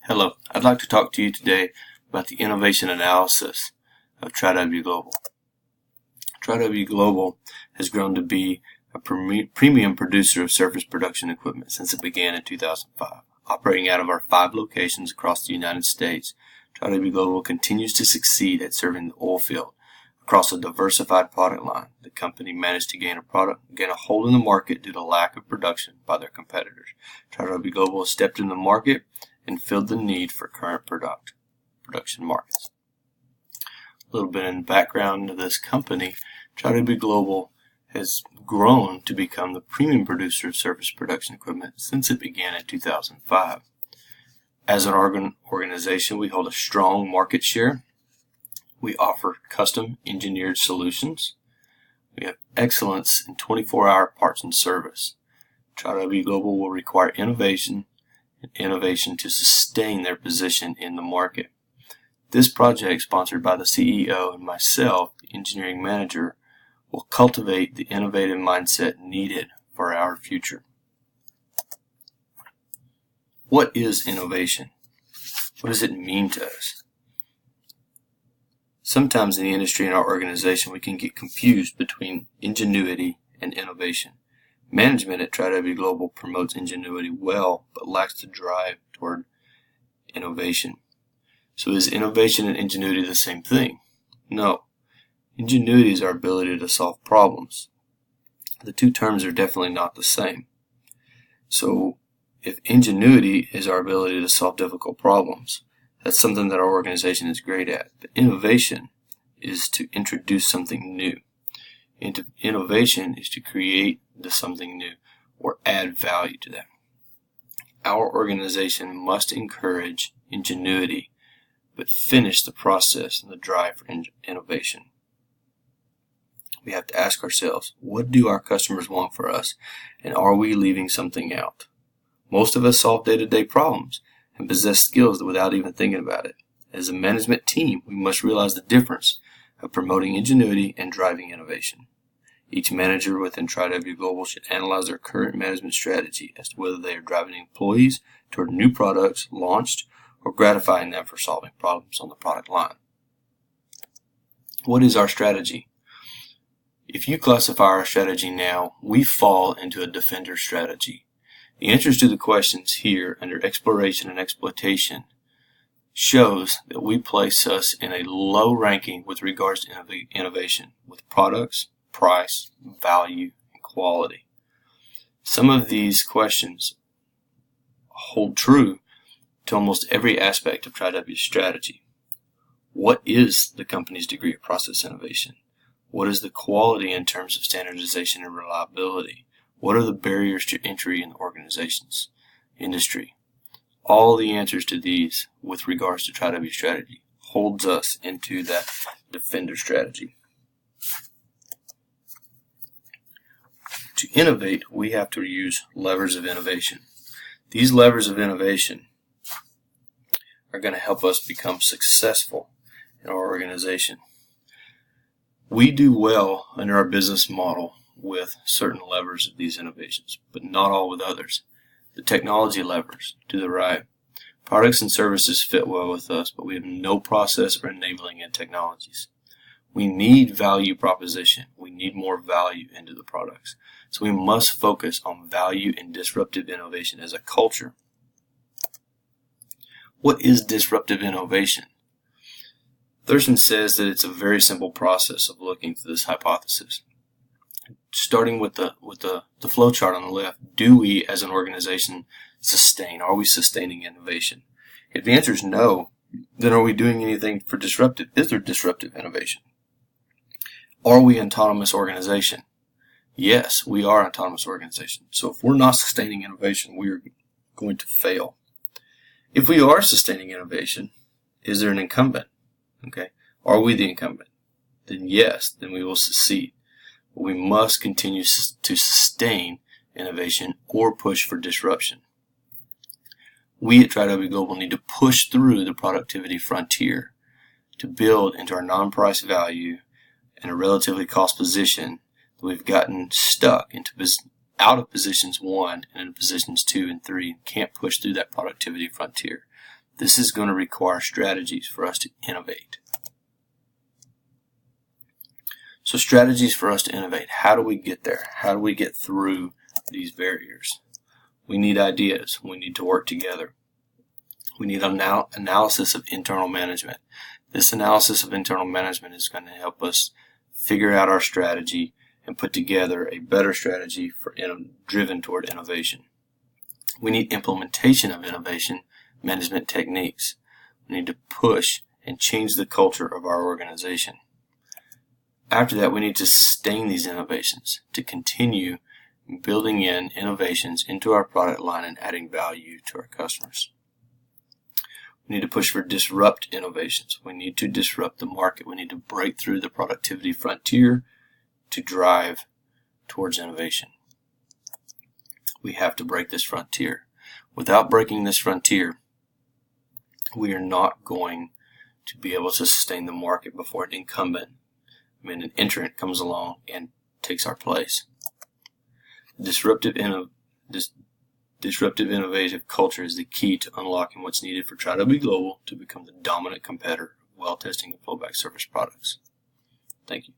Hello, I'd like to talk to you today about the innovation analysis of TriW Global. TriW Global has grown to be a premium producer of surface production equipment since it began in 2005. Operating out of our 5 locations across the United States, TriW Global continues to succeed at serving the oil field across a diversified product line. The company managed to gain a hold in the market due to lack of production by their competitors. TriW Global has stepped in the market and filled the need for current production markets. A little bit in background of this company, TriW Global has grown to become the premium producer of surface production equipment since it began in 2005. As an organization, we hold a strong market share. We offer custom engineered solutions. We have excellence in 24-hour parts and service. TriW Global will require innovation to sustain their position in the market. This project, sponsored by the CEO and myself, the engineering manager, will cultivate the innovative mindset needed for our future. What is innovation? What does it mean to us? Sometimes in the industry and our organization, we can get confused between ingenuity and innovation. Management at TriW Global promotes ingenuity well, but lacks the drive toward innovation. So is innovation and ingenuity the same thing? No. Ingenuity is our ability to solve problems. The two terms are definitely not the same. So if ingenuity is our ability to solve difficult problems, that's something that our organization is great at. But innovation is to introduce something new. Innovation is to create something new or add value to them. Our organization must encourage ingenuity, but finish the process and the drive for innovation. We have to ask ourselves, what do our customers want for us, and are we leaving something out? Most of us solve day-to-day problems and possess skills without even thinking about it. As a management team, we must realize the difference of promoting ingenuity and driving innovation. Each manager within TriW Global should analyze their current management strategy as to whether they are driving employees toward new products launched or gratifying them for solving problems on the product line. What is our strategy? If you classify our strategy now, we fall into a defender strategy. The answers to the questions here under exploration and exploitation shows that we place us in a low ranking with regards to innovation with products, price, value, and quality. Some of these questions hold true to almost every aspect of TriW's strategy. What is the company's degree of process innovation? What is the quality in terms of standardization and reliability? What are the barriers to entry in the organization's industry? All the answers to these with regards to TriW strategy holds us into that defender strategy. To innovate, we have to use levers of innovation. These levers of innovation are going to help us become successful in our organization. We do well under our business model with certain levers of these innovations, but not all with others. The technology levers to the right. Products and services fit well with us, but we have no process or enabling in technologies. We need value proposition. We need more value into the products. So we must focus on value and disruptive innovation as a culture. What is disruptive innovation? Thurston says that it's a very simple process of looking through this hypothesis. Starting with the flow chart on the left, do we as an organization sustain? Are we sustaining innovation? If the answer is no, then are we doing anything for disruptive? Is there disruptive innovation? Are we an autonomous organization? Yes, we are an autonomous organization. So if we're not sustaining innovation, we are going to fail. If we are sustaining innovation, is there an incumbent? Okay. Are we the incumbent? Then yes, then we will succeed. But we must continue to sustain innovation or push for disruption. We at TriW Global need to push through the productivity frontier to build into our non-price value and a relatively cost position that we've gotten stuck out of positions 1 and into positions 2 and 3 and can't push through that productivity frontier. This is going to require strategies for us to innovate. So strategies for us to innovate. How do we get there? How do we get through these barriers? We need ideas. We need to work together. We need analysis of internal management. This analysis of internal management is going to help us figure out our strategy and put together a better strategy driven toward innovation. We need implementation of innovation management techniques. We need to push and change the culture of our organization. After that, we need to sustain these innovations, to continue building in innovations into our product line and adding value to our customers. We need to push for disrupt innovations. We need to disrupt the market. We need to break through the productivity frontier to drive towards innovation. We have to break this frontier. Without breaking this frontier, we are not going to be able to sustain the market before an entrant comes along and takes our place. Disruptive innovative culture is the key to unlocking what's needed for TriW Global to become the dominant competitor of well testing and flowback surface products. Thank you.